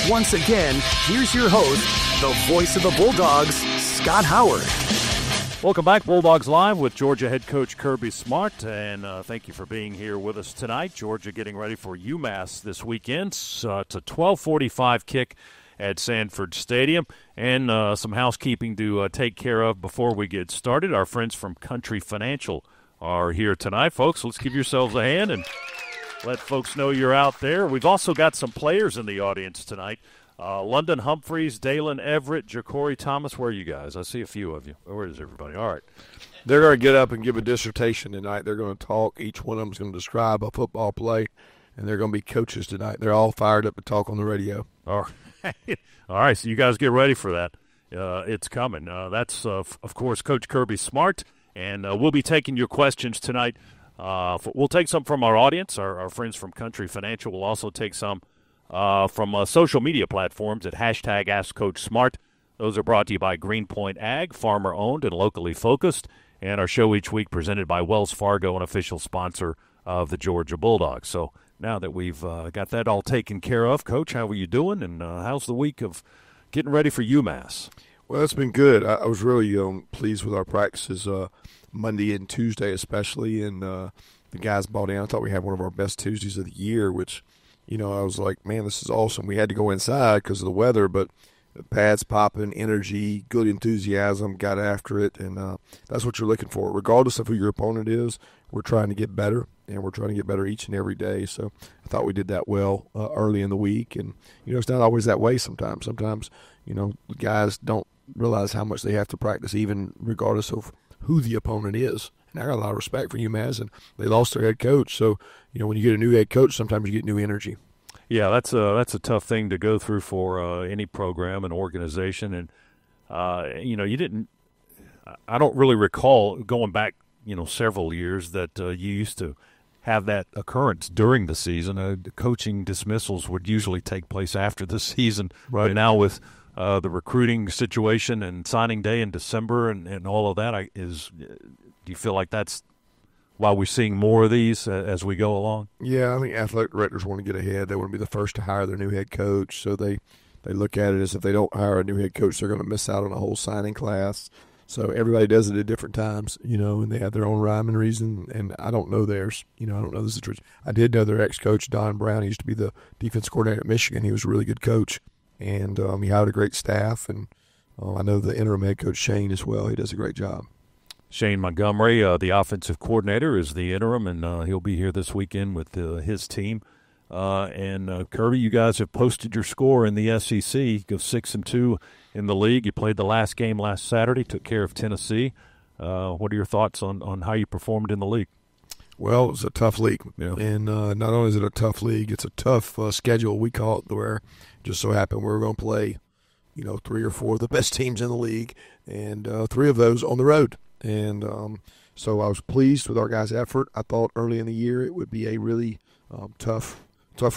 Once again, here's your host, the voice of the Bulldogs, Scott Howard. Welcome back, Bulldogs Live with Georgia head coach Kirby Smart, and thank you for being here with us tonight. Georgia getting ready for UMass this weekend. It's a 12:45 kick at Sanford Stadium, and some housekeeping to take care of before we get started. Our friends from Country Financial are here tonight. Folks, let's give yourselves a hand and let folks know you're out there. We've also got some players in the audience tonight. London Humphreys, Dalen Everett, Ja'Cory Thomas. Where are you guys? I see a few of you. Where is everybody? All right. They're going to get up and give a dissertation tonight. They're going to talk. Each one of them is going to describe a football play, and they're going to be coaches tonight. They're all fired up to talk on the radio. All right. All right, so you guys get ready for that. It's coming. That's, of course, Coach Kirby Smart, and we'll be taking your questions tonight. We'll take some from our audience, our friends from Country Financial. We'll also take some from social media platforms at hashtag AskCoachSmart. Those are brought to you by Greenpoint Ag, farmer-owned and locally focused, and our show each week presented by Wells Fargo, an official sponsor of the Georgia Bulldogs. So now that we've got that all taken care of, Coach, how are you doing, and how's the week of getting ready for UMass? Well, it's been good. I was really pleased with our practices Monday and Tuesday especially, and the guys bought in. I thought we had one of our best Tuesdays of the year, which – I was like, man, this is awesome. We had to go inside because of the weather, but the pads popping, energy, good enthusiasm, got after it, and that's what you're looking for. Regardless of who your opponent is, we're trying to get better, and we're trying to get better each and every day. So I thought we did that well early in the week, and, it's not always that way sometimes. Sometimes, the guys don't realize how much they have to practice, even regardless of who the opponent is. And I got a lot of respect for UMass, and they lost their head coach. So, when you get a new head coach, sometimes you get new energy. Yeah, that's a tough thing to go through for any program and organization. And, you didn't – I don't really recall going back, several years that you used to have that occurrence during the season. The coaching dismissals would usually take place after the season. Right. But now with the recruiting situation and signing day in December and all of that, do you feel like that's why we're seeing more of these as we go along? Yeah, I think athletic directors want to get ahead. They want to be the first to hire their new head coach. So they look at it as if they don't hire a new head coach, they're going to miss out on a whole signing class. So everybody does it at different times, and they have their own rhyme and reason, and I don't know theirs. I don't know this is true. I did know their ex-coach, Don Brown. He used to be the defense coordinator at Michigan. He was a really good coach, and he hired a great staff. And I know the interim head coach, Shane, as well. He does a great job. Shane Montgomery, the offensive coordinator, is the interim, and he'll be here this weekend with his team. And Kirby, you guys have posted your score in the SEC. You go 6-2 in the league. You played the last game last Saturday, took care of Tennessee. What are your thoughts on how you performed in the league? Well, it was a tough league. Yeah. And not only is it a tough league, it's a tough schedule, we call it, where just so happened we were going to play, 3 or 4 of the best teams in the league, and 3 of those on the road. And so I was pleased with our guys' effort. I thought early in the year it would be a really tough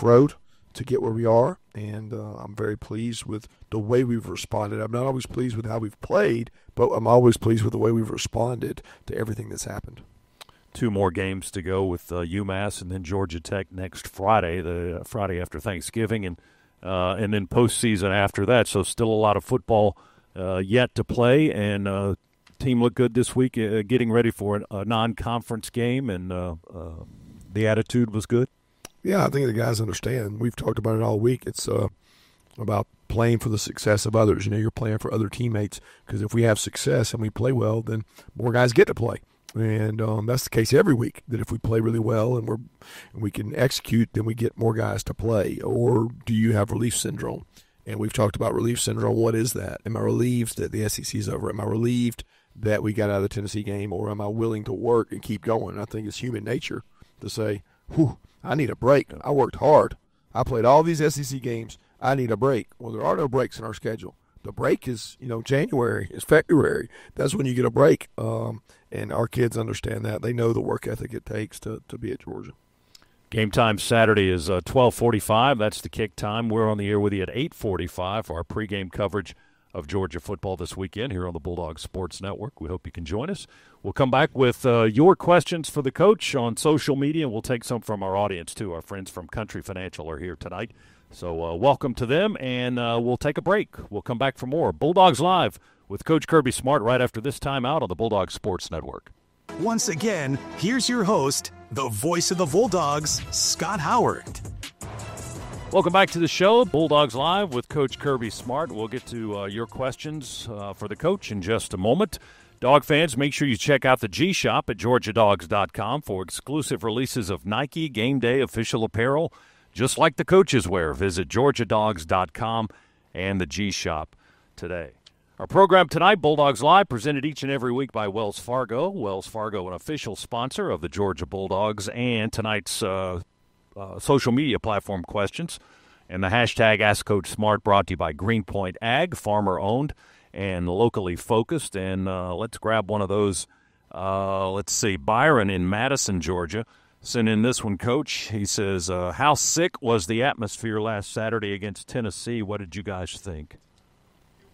road to get where we are, and I'm very pleased with the way we've responded. I'm not always pleased with how we've played, but I'm always pleased with the way we've responded to everything that's happened. 2 more games to go with UMass and then Georgia Tech next Friday, the Friday after Thanksgiving, and then postseason after that. So still a lot of football yet to play, and team looked good this week, getting ready for a non-conference game, and the attitude was good. Yeah, I think the guys understand. We've talked about it all week. It's about playing for the success of others. You're playing for other teammates, because if we have success and we play well, then more guys get to play. And that's the case every week, that if we play really well and we can execute, then we get more guys to play. Or do you have relief syndrome? And we've talked about relief syndrome. What is that? Am I relieved that the SEC is over? Am I relieved that we got out of the Tennessee game, or am I willing to work and keep going? I think it's human nature to say, whew, I need a break. I worked hard. I played all these SEC games. I need a break. Well, there are no breaks in our schedule. The break is, January. It's February. That's when you get a break. And our kids understand that. They know the work ethic it takes to be at Georgia. Game time Saturday is 12:45. That's the kick time. We're on the air with you at 8:45 for our pregame coverage of Georgia football this weekend here on the Bulldogs Sports Network. We hope you can join us. We'll come back with your questions for the coach on social media, and we'll take some from our audience, too. Our friends from Country Financial are here tonight. So welcome to them, and we'll take a break. We'll come back for more Bulldogs Live with Coach Kirby Smart right after this timeout on the Bulldogs Sports Network. Once again, here's your host, the voice of the Bulldogs, Scott Howard. Welcome back to the show, Bulldogs Live with Coach Kirby Smart. We'll get to your questions for the coach in just a moment. Dog fans, make sure you check out the G Shop at GeorgiaDawgs.com for exclusive releases of Nike Game Day official apparel, just like the coaches wear. Visit GeorgiaDawgs.com and the G Shop today. Our program tonight, Bulldogs Live, presented each and every week by Wells Fargo. Wells Fargo, an official sponsor of the Georgia Bulldogs, and tonight's social media platform questions. And the hashtag AskCoachSmart brought to you by Greenpoint Ag, farmer-owned and locally focused. And let's grab one of those. Let's see, Byron in Madison, Georgia, sent in this one, Coach. He says, how sick was the atmosphere last Saturday against Tennessee? What did you guys think?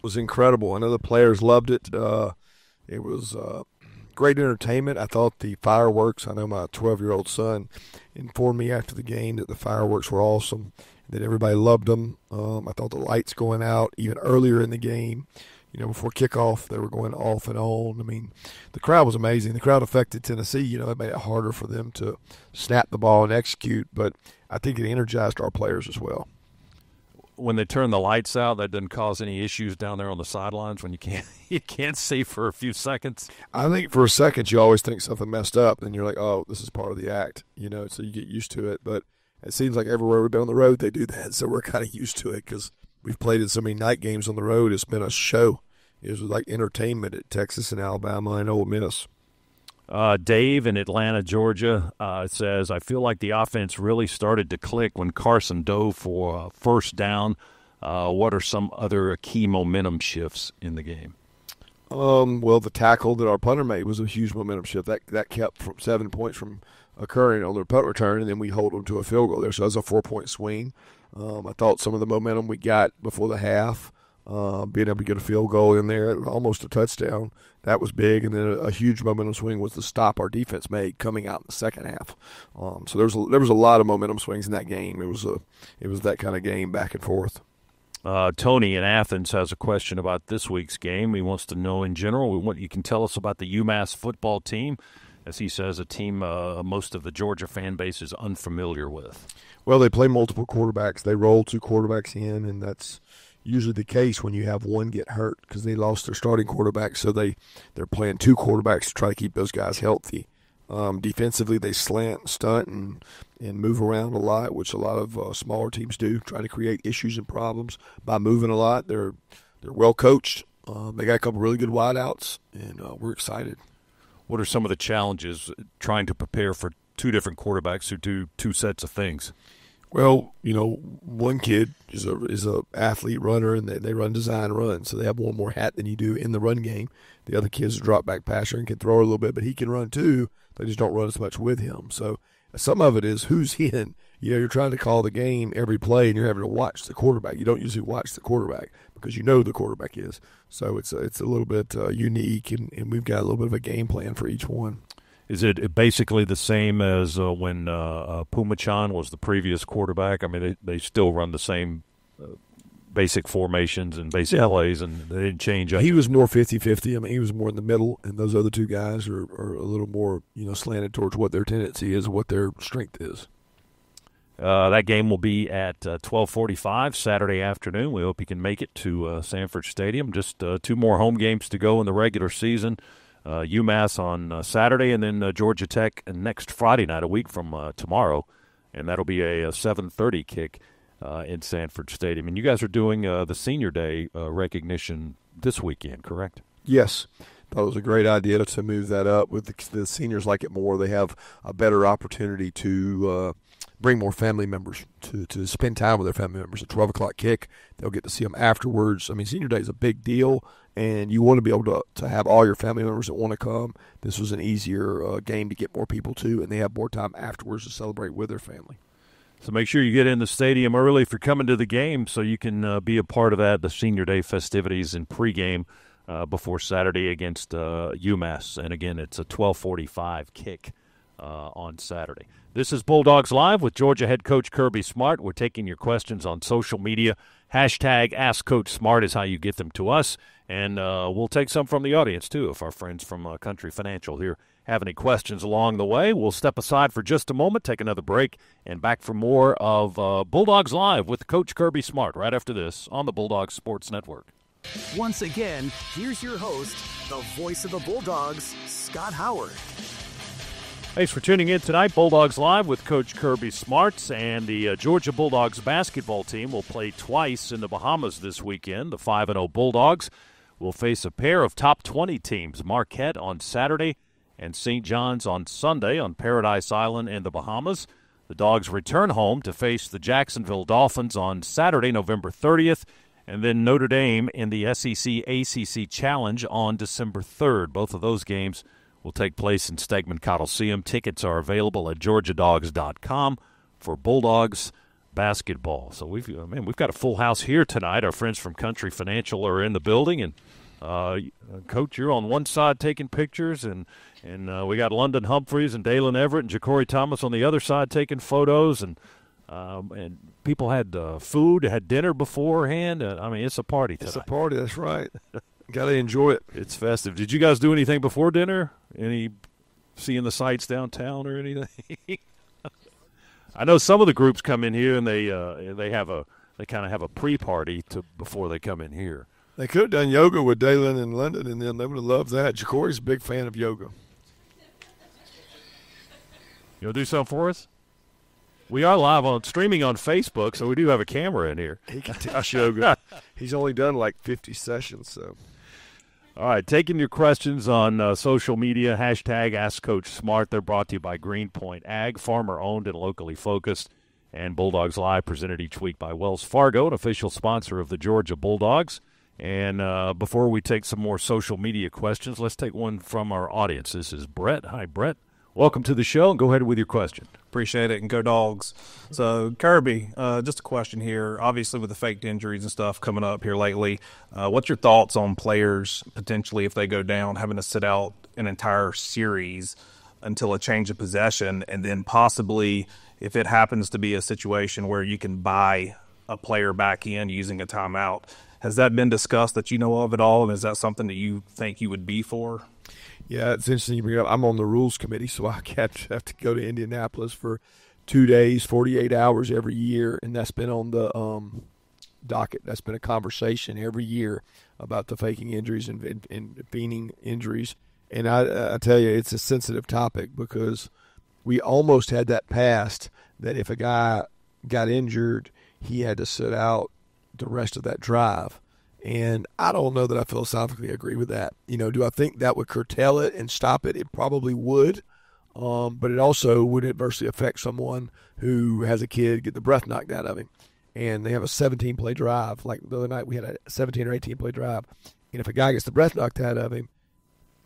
Was incredible. I know the players loved it. It was great entertainment. I thought the fireworks, I know my 12-year-old son informed me after the game that the fireworks were awesome, that everybody loved them. I thought the lights going out even earlier in the game, before kickoff, they were going off and on. I mean, the crowd was amazing. The crowd affected Tennessee. It made it harder for them to snap the ball and execute, but I think it energized our players as well. When they turn the lights out, that doesn't cause any issues down there on the sidelines when you can't see for a few seconds? I think for a second you always think something messed up, and you're like, oh, this is part of the act, so you get used to it. But it seems like everywhere we've been on the road they do that, so we're kind of used to it because we've played in so many night games on the road. It's been a show. It was like entertainment at Texas and Alabama and Ole Miss. Dave in Atlanta, Georgia, says, I feel like the offense really started to click when Carson dove for first down. What are some other key momentum shifts in the game? Well, the tackle that our punter made was a huge momentum shift. That kept from 7 points from occurring on their punt return, and then we hold them to a field goal there. So that was a 4-point swing. I thought some of the momentum we got before the half, being able to get a field goal in there, almost a touchdown, that was big. And then a huge momentum swing was the stop our defense made coming out in the second half. So there was a lot of momentum swings in that game. It was that kind of game back and forth. Tony in Athens has a question about this week's game. He wants to know in general what you can tell us about the UMass football team, as he says, a team most of the Georgia fan base is unfamiliar with. Well, they play multiple quarterbacks. They roll 2 quarterbacks in, and that's usually the case when you have one get hurt because they lost their starting quarterback, so they're playing 2 quarterbacks to try to keep those guys healthy. Defensively, they slant, stunt, and move around a lot, which a lot of smaller teams do, trying to create issues and problems by moving a lot. They're well coached. They got a couple really good wideouts, and we're excited. What are some of the challenges trying to prepare for 2 different quarterbacks who do 2 sets of things? Well, one kid is a athlete runner, and they run design runs, so they have one more hat than you do in the run game. The other kid's a drop back passer and can throw a little bit, but he can run too. They just don't run as much with him. So some of it is who's in. You're trying to call the game every play, and you're having to watch the quarterback. You don't usually watch the quarterback because the quarterback is. So it's a little bit unique, and we've got a little bit of a game plan for each one. Is it basically the same as when Pumachan was the previous quarterback? I mean, they still run the same basic formations and basic plays, and they didn't change. He was more 50-50. I mean, he was more in the middle, and those other 2 guys are a little more slanted towards what their tendency is and what their strength is. That game will be at 12:45 Saturday afternoon. We hope you can make it to Sanford Stadium. Just 2 more home games to go in the regular season. UMass on Saturday, and then Georgia Tech next Friday night, a week from tomorrow, and that'll be a 7:30 kick in Sanford Stadium. And you guys are doing the Senior Day recognition this weekend, correct? Yes. Thought it was a great idea to move that up. With the seniors like it more. They have a better opportunity to bring more family members to spend time with their family members. A 12 o'clock kick, they'll get to see them afterwards. I mean, Senior Day is a big deal, and you want to be able to have all your family members that want to come. This was an easier game to get more people to, and they have more time afterwards to celebrate with their family. So make sure you get in the stadium early if you're coming to the game so you can be a part of that, the Senior Day festivities and pregame before Saturday against UMass. And, again, it's a 12:45 kick on Saturday. This is Bulldogs Live with Georgia head coach Kirby Smart. We're taking your questions on social media. Hashtag AskCoachSmart is how you get them to us. And we'll take some from the audience, too, if our friends from Country Financial here have any questions along the way. We'll step aside for just a moment, take another break, and back for more of Bulldogs Live with Coach Kirby Smart right after this on the Bulldogs Sports Network. Once again, here's your host, the voice of the Bulldogs, Scott Howard. Thanks for tuning in tonight. Bulldogs Live with Coach Kirby Smart, and the Georgia Bulldogs basketball team will play twice in the Bahamas this weekend. The 5-0 Bulldogs will face a pair of top 20 teams, Marquette on Saturday and St. John's on Sunday on Paradise Island in the Bahamas. The Dogs return home to face the Jacksonville Dolphins on Saturday, November 30th, and then Notre Dame in the SEC-ACC Challenge on December 3rd. Both of those games will take place in Stegman Coliseum. Tickets are available at georgiadogs.com for Bulldogs basketball. So we've got a full house here tonight. Our friends from Country Financial are in the building, and Coach, you're on one side taking pictures, and we got London Humphreys and Dalen Everett and Ja'Cory Thomas on the other side taking photos, and people had food, had dinner beforehand. It's a party tonight. It's a party, that's right. Got to enjoy it. It's festive. Did you guys do anything before dinner? Any seeing the sights downtown or anything? I know some of the groups come in here and they kind of have a pre-party before they come in here. They could have done yoga with Dalen in London, and then they would have loved that. Ja'Cory's a big fan of yoga. You'll do something for us? We are live on streaming on Facebook, so we do have a camera in here. He can teach yoga. He's only done like 50 sessions, so. All right, taking your questions on social media, hashtag AskCoachSmart. They're brought to you by Greenpoint Ag, farmer-owned and locally focused. And Bulldogs Live, presented each week by Wells Fargo, an official sponsor of the Georgia Bulldogs. And before we take some more social media questions, let's take one from our audience. This is Brett. Hi, Brett. Welcome to the show. Go ahead with your question. Appreciate it, and go Dogs. So, Kirby, just a question here. Obviously, with the faked injuries and stuff coming up here lately, what's your thoughts on players potentially, if they go down, having to sit out an entire series until a change of possession, and then possibly if it happens to be a situation where you can buy a player back in using a timeout? Has that been discussed that you know of at all, and is that something that you think you would be for? Yeah, it's interesting you bring it up. I'm on the rules committee, so I have to go to Indianapolis for 2 days, 48 hours every year, and that's been on the docket. That's been a conversation every year about the faking injuries and feigning injuries. And I tell you, it's a sensitive topic because we almost had that passed that if a guy got injured, he had to sit out the rest of that drive. And I don't know that I philosophically agree with that. Do I think that would curtail it and stop it? It probably would. But it also would adversely affect someone who has a kid get the breath knocked out of him. And they have a 17-play drive. Like the other night we had a 17 or 18-play drive. And if a guy gets the breath knocked out of him,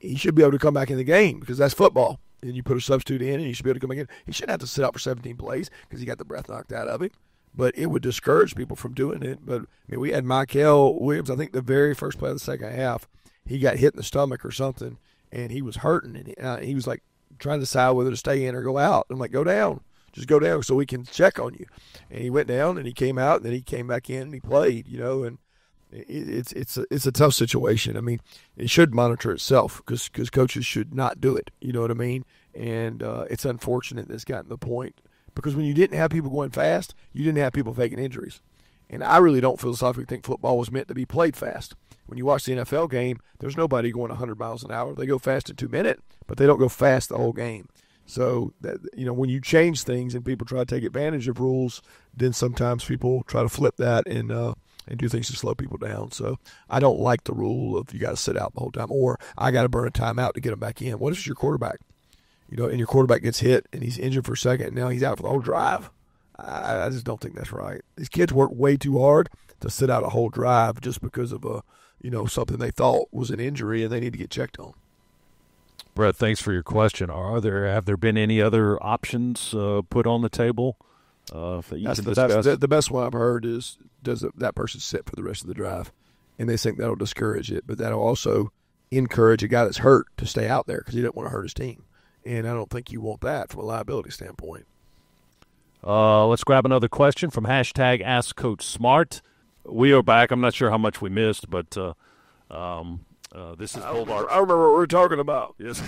he should be able to come back in the game because that's football. And you put a substitute in and he should be able to come back in. He shouldn't have to sit out for 17 plays because he got the breath knocked out of him. But it would discourage people from doing it. But we had Michael Williams, I think the very first play of the second half, he got hit in the stomach or something, and he was hurting. And he was like trying to decide whether to stay in or go out. I'm like, go down. Just go down so we can check on you. And he went down, and he came out, and then he came back in, and he played, and it's a tough situation. I mean, it should monitor itself because coaches should not do it. You know what I mean? And it's unfortunate that it's gotten to the point. Because when you didn't have people going fast, you didn't have people faking injuries. And I really don't philosophically think football was meant to be played fast. When you watch the NFL game, there's nobody going 100 miles an hour. They go fast in 2 minutes, but they don't go fast the whole game. So, when you change things and people try to take advantage of rules, then sometimes people try to flip that and do things to slow people down. So I don't like the rule of you got to sit out the whole time or I got to burn a timeout to get them back in. What if it's your quarterback? And your quarterback gets hit and he's injured for a second and now he's out for the whole drive. I just don't think that's right. These kids work way too hard to sit out a whole drive just because of something they thought was an injury and they need to get checked on. Brett, thanks for your question. Have there been any other options put on the table? That's the best one I've heard is does that person sit for the rest of the drive? And they think that'll discourage it, but that'll also encourage a guy that's hurt to stay out there because he doesn't want to hurt his team. and I don't think you want that from a liability standpoint. Let's grab another question from hashtag Ask Coach Smart. We are back. I'm not sure how much we missed, but this is Bulldog. I remember what we were talking about. Yes.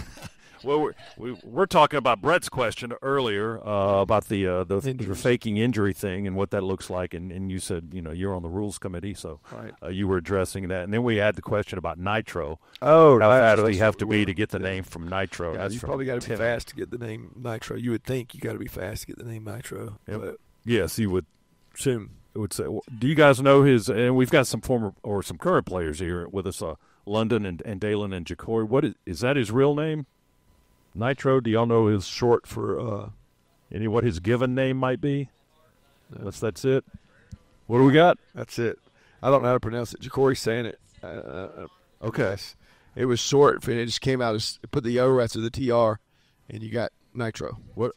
Well, we're talking about Brett's question earlier about the faking injury thing and what that looks like, and you said you're on the rules committee, so right. You were addressing that, and then we had the question about Nitro. Oh, how fast do you have to be to get the name from Nitro? Yeah, you probably got to be fast to get the name Nitro. You would think you got to be fast to get the name Nitro. Yep. But yes, you would. Soon. I would say. Do you guys know his? And we've got some former or some current players here with us. London and Dalen and Jacory. What is that? His real name? Nitro, do y'all know his short for what his given name might be? No. That's it. What do we got? That's it. I don't know how to pronounce it. Jacory's saying it. Okay. It was short, and it just came out as put the O after the TR, and you got Nitro. What?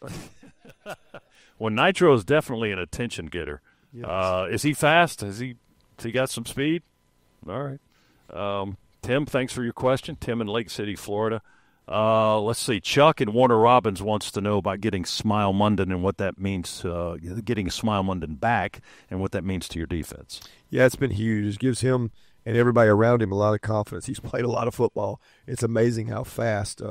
Well, Nitro is definitely an attention getter. Yes. Is he fast? Has he got some speed? All right. Tim, thanks for your question. Tim in Lake City, Florida. Let's see. Chuck in Warner Robins wants to know about getting Smile Munden and what that means, getting Smile Munden back and what that means to your defense. Yeah, it's been huge. It gives him and everybody around him a lot of confidence. He's played a lot of football. It's amazing how fast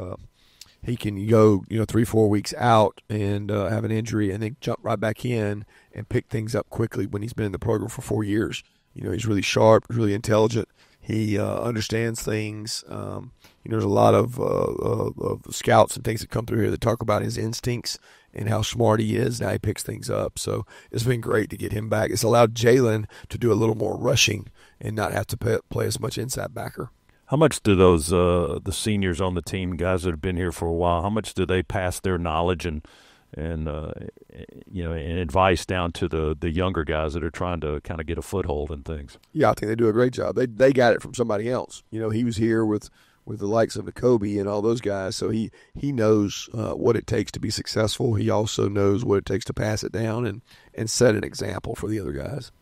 he can go, 3-4 weeks out and have an injury and then jump right back in and pick things up quickly when he's been in the program for 4 years. He's really sharp, really intelligent. He understands things. There's a lot of scouts and things that come through here that talk about his instincts and how smart he is and how he picks things up. So it's been great to get him back. It's allowed Jalen to do a little more rushing and not have to play as much inside backer. How much do those the seniors on the team, guys that have been here for a while, how much do they pass their knowledge and advice down to the younger guys that are trying to kind of get a foothold in things? Yeah, I think they do a great job. They got it from somebody else. He was here with the likes of Kobe and all those guys, so he knows what it takes to be successful. He also knows what it takes to pass it down and set an example for the other guys.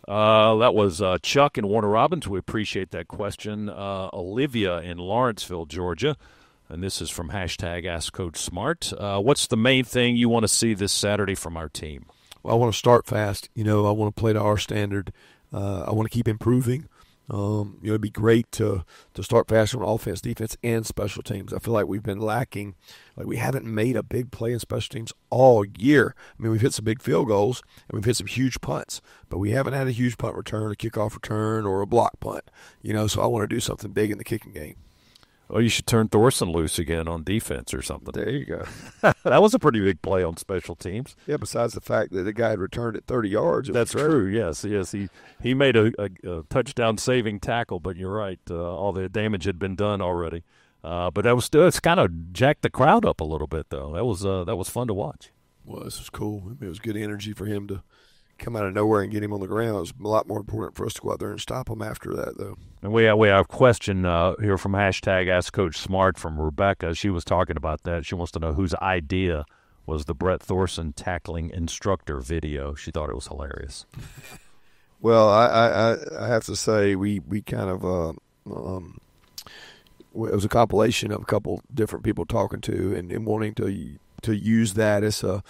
That was Chuck in Warner Robins. We appreciate that question. Olivia in Lawrenceville, Georgia. And this is from hashtag Ask Coach Smart. What's the main thing you want to see this Saturday from our team? Well, I want to start fast. I want to play to our standard. I want to keep improving. It'd be great to start fast on offense, defense, and special teams. I feel like we've been lacking. Like we haven't made a big play in special teams all year. I mean, we've hit some big field goals and we've hit some huge punts, but we haven't had a huge punt return, a kickoff return, or a block punt. So I want to do something big in the kicking game. Well, you should turn Thorson loose again on defense or something. There you go. That was a pretty big play on special teams. Yeah, besides the fact that the guy had returned it 30 yards. That's true, yes. He made a touchdown-saving tackle, but you're right. All the damage had been done already. But it's kind of jacked the crowd up a little bit, though. That was fun to watch. Well, this was cool. It was good energy for him to come out of nowhere and get him on the ground. It was a lot more important for us to go out there and stop him after that, though. And we have a question here from hashtag Ask Coach Smart from Rebecca. She was talking about that. She wants to know whose idea was the Brett Thorson tackling instructor video. She thought it was hilarious. Well, I have to say we kind of it was a compilation of a couple different people talking to and wanting to use that as a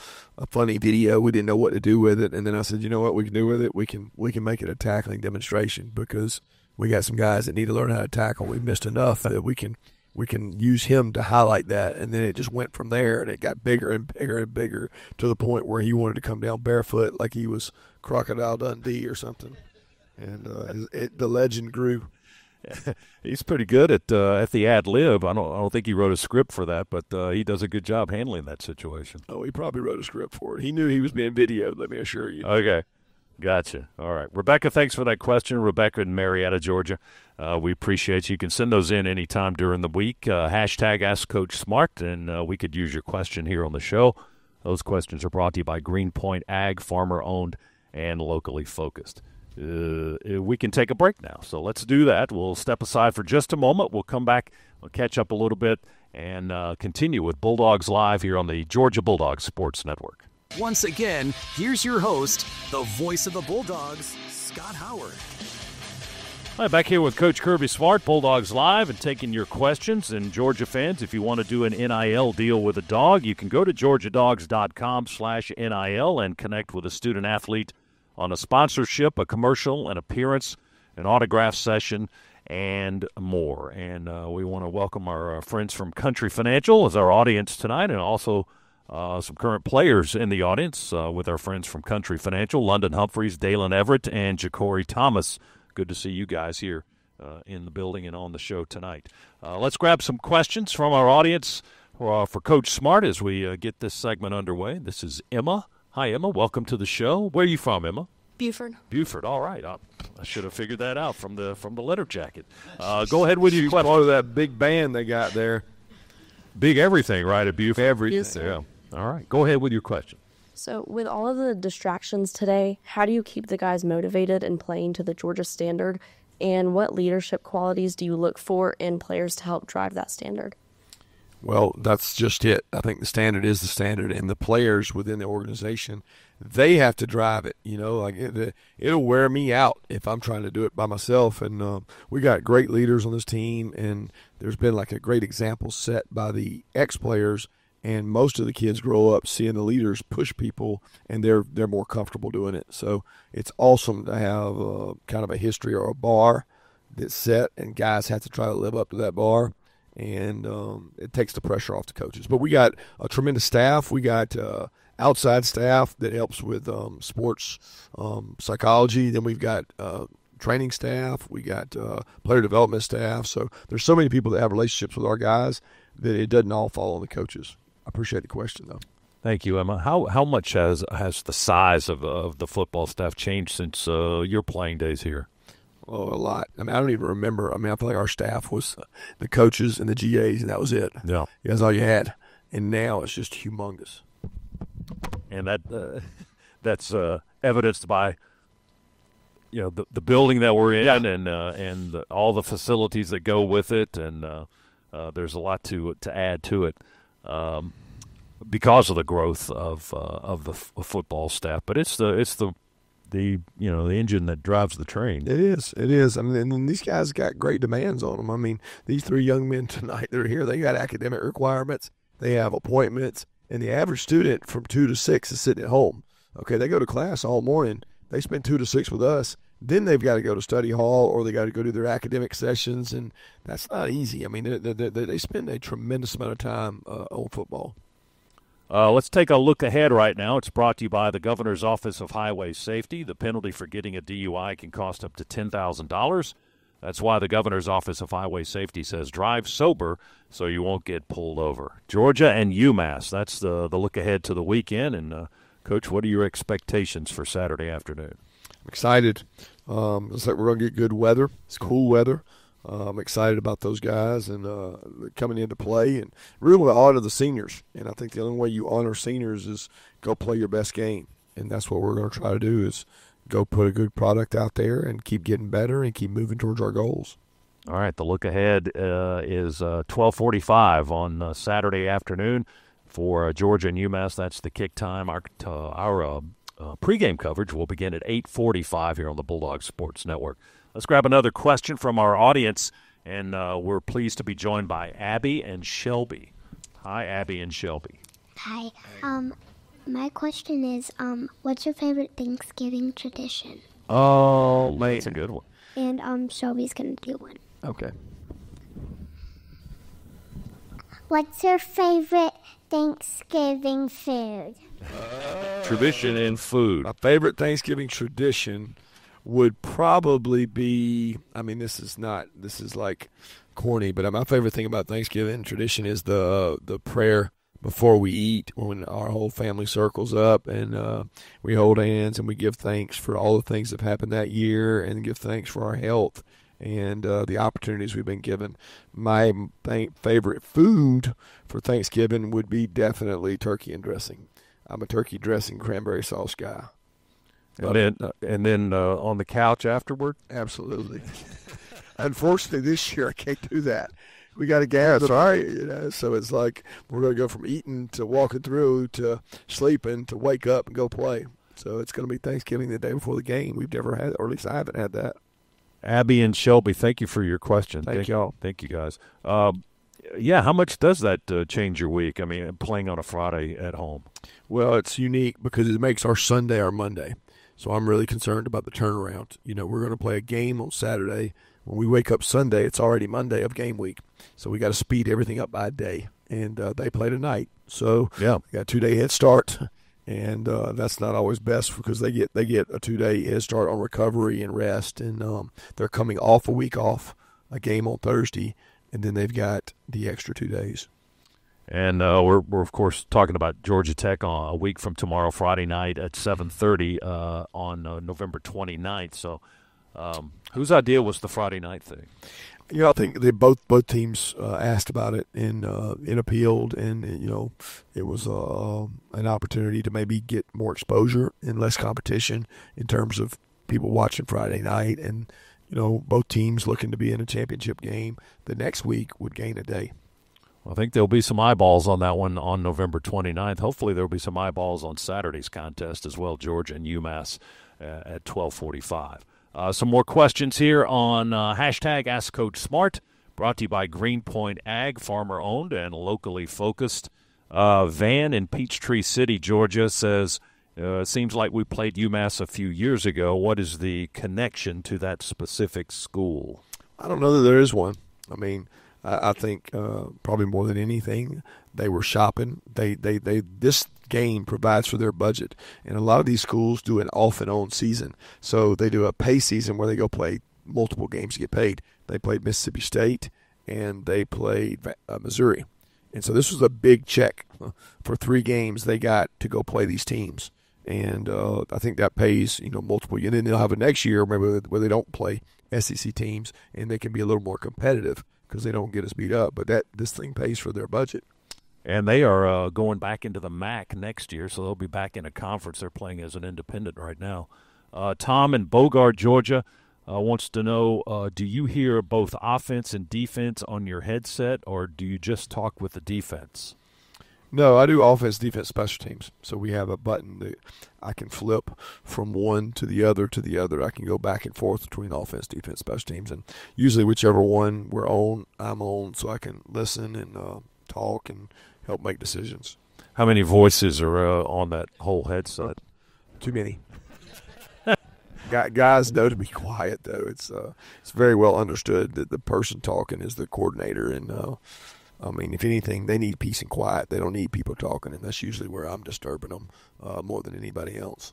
funny video. We didn't know what to do with it, and then I said, you know what we can do with it? We can make it a tackling demonstration because we got some guys that need to learn how to tackle. We missed enough that we can use him to highlight that, and then it just went from there, and it got bigger and bigger and bigger to the point where he wanted to come down barefoot like he was Crocodile Dundee or something, and the legend grew. He's pretty good at the ad lib. I don't think he wrote a script for that, but he does a good job handling that situation. Oh, he probably wrote a script for it. He knew he was being videoed, let me assure you. Okay, gotcha. All right, Rebecca, thanks for that question. Rebecca in Marietta, Georgia. We appreciate you. You can send those in anytime during the week. Hashtag Ask Coach Smart, and we could use your question here on the show. Those questions are brought to you by Greenpoint Ag, farmer-owned and locally focused. We can take a break now, so let's do that. We'll step aside for just a moment. We'll come back, we'll catch up a little bit, and continue with Bulldogs Live here on the Georgia Bulldogs Sports Network. Once again, here's your host, the voice of the Bulldogs, Scott Howard. All right, back here with Coach Kirby Smart, Bulldogs Live, and taking your questions. And Georgia fans, if you want to do an NIL deal with a dog, you can go to georgiadogs.com/NIL and connect with a student athlete on a sponsorship, a commercial, an appearance, an autograph session, and more. And we want to welcome our friends from Country Financial as our audience tonight, and also some current players in the audience with our friends from Country Financial, London Humphreys, Dalen Everett, and Ja'Cory Thomas. Good to see you guys here in the building and on the show tonight. Let's grab some questions from our audience for Coach Smart as we get this segment underway. This is Emma. Hi, Emma. Welcome to the show. Where are you from, Emma? Buford. Buford. All right. I should have figured that out from the letter jacket. Go ahead with your question. Part of that big band they got there. Big everything, right, at Buford? Everything. Yes, sir. Yeah. All right. Go ahead with your question. So with all of the distractions today, how do you keep the guys motivated and playing to the Georgia standard? And what leadership qualities do you look for in players to help drive that standard? Well, that's just it. I think the standard is the standard, and the players within the organization, they have to drive it. You know, like it'll wear me out if I'm trying to do it by myself. And we got great leaders on this team, and there's been like a great example set by the ex-players. And most of the kids grow up seeing the leaders push people, and they're more comfortable doing it. So it's awesome to have kind of a history or a bar that's set, and guys have to try to live up to that bar. And it takes the pressure off the coaches. But we got a tremendous staff. We got outside staff that helps with sports psychology. Then we've got training staff. We got player development staff. So there's so many people that have relationships with our guys that it doesn't all fall on the coaches. I appreciate the question, though. Thank you, Emma. How much has the size of the football staff changed since your playing days here? Oh, a lot. I mean, I don't even remember. I mean, I feel like our staff was the coaches and the GAs, and that was it. Yeah. That's all you had. And now it's just humongous. And that's evidenced by the building that we're in, and all the facilities that go with it, and there's a lot to add to it. Because of the growth of the football staff, but it's the engine that drives the train. It is. I mean, and these guys got great demands on them. I mean, these three young men tonight that are here, they got academic requirements, they have appointments, and the average student from 2 to 6 is sitting at home. Okay, they go to class all morning. They spend 2 to 6 with us. Then they've got to go to study hall, or they got to go do their academic sessions, and that's not easy. I mean, they spend a tremendous amount of time on football. Let's take a look ahead right now. It's brought to you by the Governor's Office of Highway Safety. The penalty for getting a DUI can cost up to $10,000. That's why the Governor's Office of Highway Safety says drive sober so you won't get pulled over. Georgia and UMass, that's the look ahead to the weekend. And, Coach, what are your expectations for Saturday afternoon? I'm excited. Looks like we're going to get good weather. It's cool weather. I'm excited about those guys and coming into play, and really honor the seniors. And I think the only way you honor seniors is go play your best game, and that's what we're going to try to do is go put a good product out there and keep getting better and keep moving towards our goals. All right, the look ahead is 12:45 on Saturday afternoon for Georgia and UMass. That's the kick time. Our pregame coverage will begin at 8:45 here on the Bulldogs Sports Network. Let's grab another question from our audience, and we're pleased to be joined by Abby and Shelby. Hi, Abby and Shelby. Hi. My question is, what's your favorite Thanksgiving tradition? Oh, that's a good one. And Shelby's going to do one. Okay. What's your favorite Thanksgiving food? Tradition in food. My favorite Thanksgiving tradition would probably be, I mean, this is like corny, but my favorite thing about Thanksgiving tradition is the prayer before we eat, when our whole family circles up and we hold hands and we give thanks for all the things that have happened that year and give thanks for our health and the opportunities we've been given. My favorite food for Thanksgiving would be definitely turkey and dressing. I'm a turkey dressing cranberry sauce guy. And then on the couch afterward? Absolutely. Unfortunately, this year I can't do that. We got to gather, sorry, so it's like we're going to go from eating to walking through to sleeping to wake up and go play. So it's going to be Thanksgiving the day before the game. We've never had, or at least I haven't had that. Abby and Shelby, thank you for your question. Thank y'all. Thank you, guys. Yeah, how much does that change your week? I mean, playing on a Friday at home. Well, it's unique because it makes our Sunday our Monday. So I'm really concerned about the turnaround. You know, we're going to play a game on Saturday. When we wake up Sunday, it's already Monday of game week. So we got to speed everything up by a day. And they play tonight. So yeah, we got a 2-day head start. And that's not always best because they get a 2-day head start on recovery and rest. And they're coming off a week off, a game on Thursday, and then they've got the extra 2 days. And we're of course talking about Georgia Tech on a week from tomorrow, Friday night at 7:30 on November 29th. So, whose idea was the Friday night thing? You know, I think they both teams asked about it and appealed, and you know, it was an opportunity to maybe get more exposure and less competition in terms of people watching Friday night, and you know, both teams looking to be in a championship game the next week would gain a day. I think there'll be some eyeballs on that one on November 29th. Hopefully there'll be some eyeballs on Saturday's contest as well, Georgia and UMass at 12:45. Some more questions here on hashtag Ask Coach Smart, brought to you by Greenpoint Ag, farmer-owned and locally focused. Van in Peachtree City, Georgia, says, it seems like we played UMass a few years ago. What is the connection to that specific school? I don't know that there is one. I mean, I think probably more than anything, they were shopping. This game provides for their budget, and a lot of these schools do an off and on season. So they do a pay season where they go play multiple games to get paid. They played Mississippi State and they played Missouri, and so this was a big check for 3 games they got to go play these teams. And I think that pays, you know, multiple. And then they'll have a next year maybe where they don't play SEC teams and they can be a little more competitive because they don't get us beat up. But this thing pays for their budget. And they are going back into the MAC next year, so they'll be back in a conference. They're playing as an independent right now. Tom in Bogart, Georgia, wants to know, do you hear both offense and defense on your headset, or do you just talk with the defense? No, I do offense, defense, special teams. So we have a button that I can flip from one to the other to the other. I can go back and forth between offense, defense, special teams, and usually whichever one we're on, I'm on, so I can listen and talk and help make decisions. How many voices are on that whole headset? Too many. Guys know to be quiet, though. It's very well understood that the person talking is the coordinator, and I mean, if anything, they need peace and quiet. They don't need people talking, and that's usually where I'm disturbing them more than anybody else.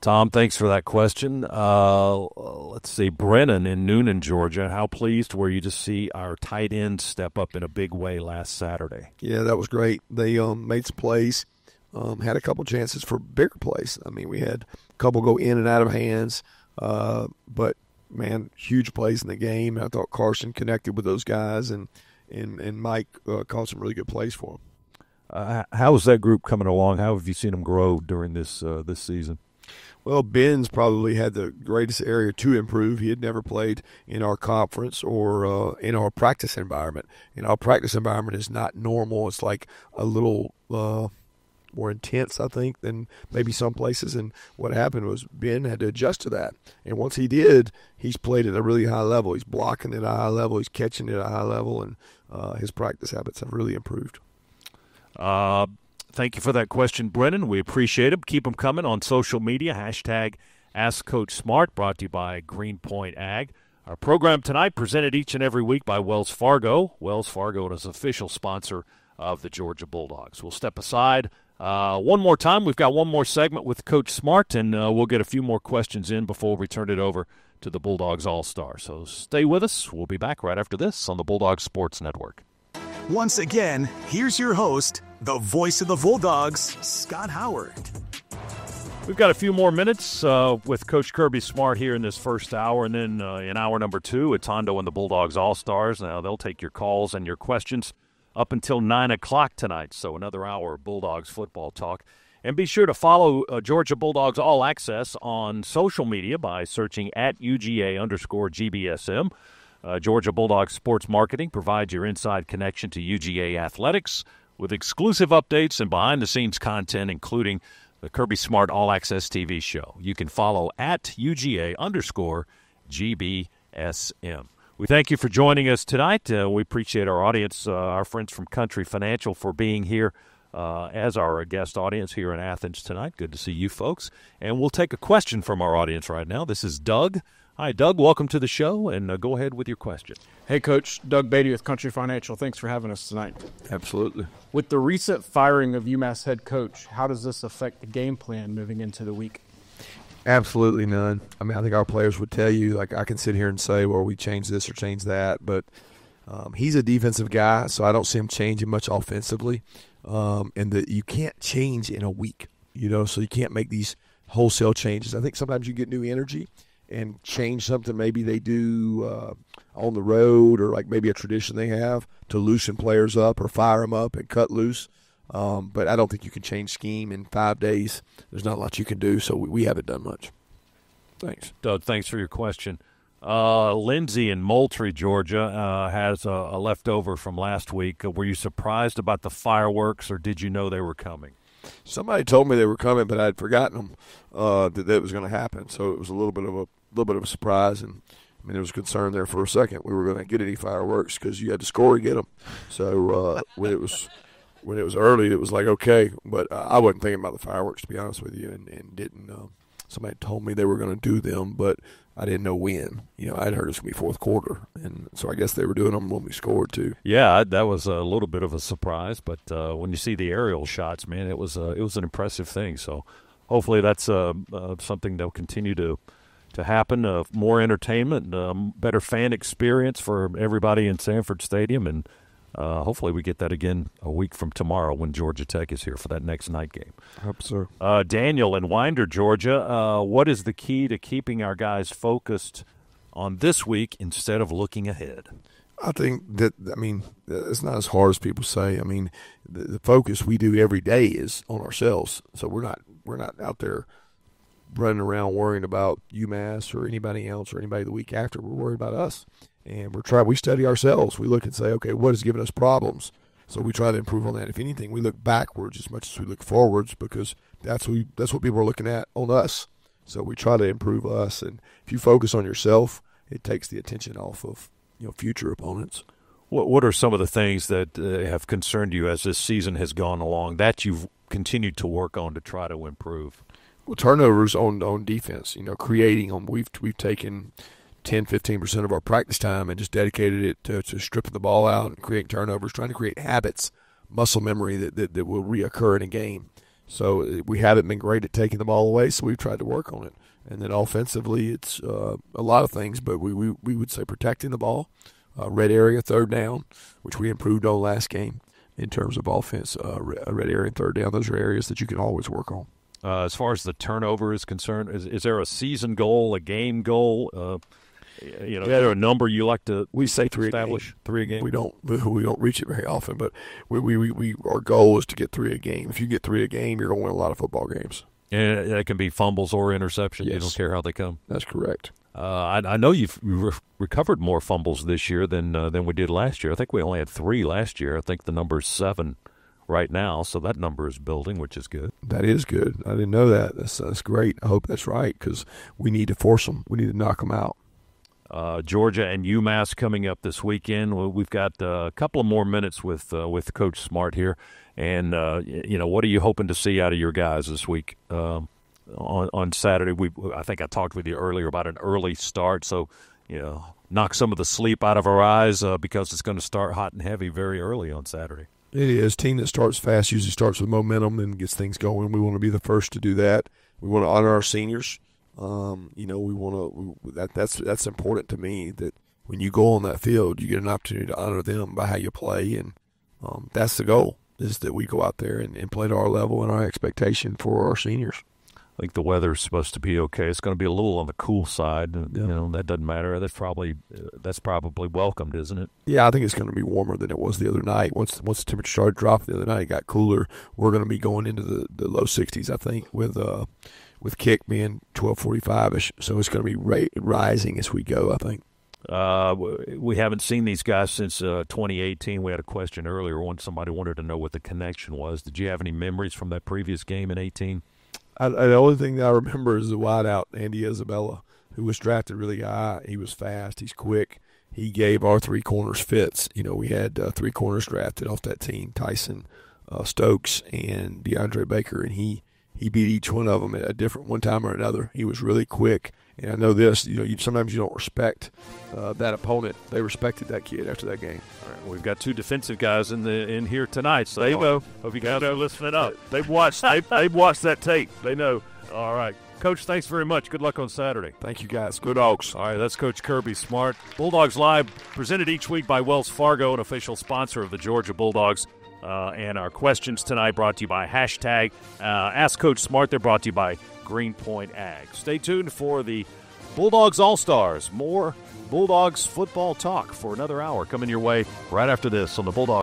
Tom, thanks for that question. Let's see. Brennan in Noonan, Georgia, how pleased were you to see our tight end step up in a big way last Saturday? Yeah, that was great. They made some plays, had a couple chances for bigger plays. I mean, we had a couple go in and out of hands, but, man, huge plays in the game. I thought Carson connected with those guys, and Mike called some really good plays for him. How is that group coming along? How have you seen them grow during this season? Well, Ben's probably had the greatest area to improve. He had never played in our conference or in our practice environment. And our practice environment is not normal. It's like a little more intense, I think, than maybe some places. And what happened was Ben had to adjust to that. And once he did, he's played at a really high level. He's blocking at a high level. He's catching at a high level. And his practice habits have really improved. Thank you for that question, Brennan. We appreciate it. Keep them coming on social media. Hashtag AskCoachSmart, brought to you by Greenpoint Ag. Our program tonight presented each and every week by Wells Fargo. Wells Fargo is official sponsor of the Georgia Bulldogs. We'll step aside one more time. We've got one more segment with Coach Smart, and we'll get a few more questions in before we turn it over to the Bulldogs All-Star. So stay with us. We'll be back right after this on the Bulldogs Sports Network. Once again, here's your host, the voice of the Bulldogs, Scott Howard. We've got a few more minutes with Coach Kirby Smart here in this first hour, and then in hour number 2, it's Hondo and the Bulldogs All-Stars. Now, they'll take your calls and your questions up until 9 o'clock tonight, so another hour of Bulldogs football talk. And be sure to follow Georgia Bulldogs All Access on social media by searching at UGA_GBSM. Georgia Bulldogs Sports Marketing provides your inside connection to UGA athletics with exclusive updates and behind-the-scenes content, including the Kirby Smart All Access TV show. You can follow at UGA_GBSM. We thank you for joining us tonight. We appreciate our audience, our friends from Country Financial, for being here as our guest audience here in Athens tonight. Good to see you folks. And we'll take a question from our audience right now. This is Doug. Hi, Doug. Welcome to the show, and go ahead with your question. Hey, Coach. Doug Beatty with Country Financial. Thanks for having us tonight. Absolutely. With the recent firing of UMass head coach, how does this affect the game plan moving into the week? Absolutely none. I mean, I think our players would tell you, like, I can sit here and say, well, we changed this or changed that, but he's a defensive guy, so I don't see him changing much offensively. And that you can't change in a week, so you can't make these wholesale changes. I think sometimes you get new energy and change something maybe they do on the road, or like maybe a tradition they have to loosen players up or fire them up and cut loose. But I don't think you can change scheme in 5 days. There's not a lot you can do, so we haven't done much. Thanks. Doug, thanks for your question. Lindsay in Moultrie, Georgia, has a leftover from last week. Were you surprised about the fireworks, or did you know they were coming? Somebody told me they were coming, but I'd forgotten them that was going to happen. So it was a little bit of a surprise, and I mean there was concern there for a second we were going to get any fireworks because you had to score to get them. So when it was early, it was like okay, but I wasn't thinking about the fireworks, to be honest with you, and didn't. Somebody told me they were going to do them, but I didn't know when. I'd heard it was going to be fourth quarter, and so I guess they were doing them when we scored too. Yeah, that was a little bit of a surprise, but when you see the aerial shots, man, it was an impressive thing. So hopefully that's something that will continue to happen. More entertainment, better fan experience for everybody in Sanford Stadium, and hopefully we get that again a week from tomorrow when Georgia Tech is here for that next night game. I hope so. Daniel in Winder, Georgia, what is the key to keeping our guys focused on this week instead of looking ahead? I think it's not as hard as people say. I mean, the focus we do every day is on ourselves. So we're not out there running around worrying about UMass or anybody else or anybody the week after. We're worried about us. And we study ourselves. We look and say, okay, what is giving us problems? So we try to improve on that. If anything, we look backwards as much as we look forwards because that's what people are looking at on us. So we try to improve us. And if you focus on yourself, it takes the attention off of future opponents. What are some of the things that have concerned you as this season has gone along that you've continued to work on to try to improve? Well, turnovers on defense. Creating them. We've taken 10-15% of our practice time and just dedicated it to stripping the ball out and creating turnovers, trying to create habits, muscle memory that will reoccur in a game. So we haven't been great at taking the ball away, so we've tried to work on it. And then offensively, it's a lot of things, but we would say protecting the ball, red area, third down, which we improved on last game in terms of offense, red area and third down. Those are areas that you can always work on. As far as the turnover is concerned, is there a season goal, a game goal? Is there a number you like to establish? 3 a game. We don't reach it very often, but we our goal is to get 3 a game. If you get 3 a game, you're going to win a lot of football games. And it can be fumbles or interceptions. Yes. You don't care how they come. That's correct. I know you've recovered more fumbles this year than we did last year. I think we only had 3 last year. I think the number is 7 right now, so that number is building, which is good. That is good. I didn't know that. That's great. I hope that's right because we need to force them. We need to knock them out. Georgia and UMass coming up this weekend. We've got a couple of more minutes with Coach Smart here, and what are you hoping to see out of your guys this week on Saturday? I think I talked with you earlier about an early start, so knock some of the sleep out of our eyes because it's going to start hot and heavy very early on Saturday. It is. Team that starts fast usually starts with momentum and gets things going. We want to be the first to do that. We want to honor our seniors. We want to. That's important to me. That when you go on that field, you get an opportunity to honor them by how you play, and that's the goal. Is that we go out there and play to our level and our expectation for our seniors. I think the weather's supposed to be okay. It's going to be a little on the cool side. Yeah. That doesn't matter. That's probably welcomed, isn't it? Yeah, I think it's going to be warmer than it was the other night. Once the temperature started dropping the other night, it got cooler. We're going to be going into the low 60s, I think, with kick being 12:45ish. So it's going to be rising as we go, I think. We haven't seen these guys since 2018. We had a question earlier when somebody wanted to know what the connection was. Did you have any memories from that previous game in 18? The only thing that I remember is the wideout, Andy Isabella, who was drafted really high. He was fast. He's quick. He gave our three corners fits. We had three corners drafted off that team, Tyson, Stokes, and DeAndre Baker, and he beat each one of them at a different one time or another. He was really quick. And I know this, sometimes you don't respect that opponent. They respected that kid after that game. All right, we've got two defensive guys in here tonight. So there you go. Hope you guys are listening up. They've watched that tape. They know. All right. Coach, thanks very much. Good luck on Saturday. Thank you, guys. Go Dogs. All right, that's Coach Kirby Smart. Bulldogs Live, presented each week by Wells Fargo, an official sponsor of the Georgia Bulldogs. And our questions tonight brought to you by hashtag Ask Coach Smart. They're brought to you by Greenpoint Ag. Stay tuned for the Bulldogs All-Stars. More Bulldogs football talk for another hour coming your way right after this on the Bulldogs.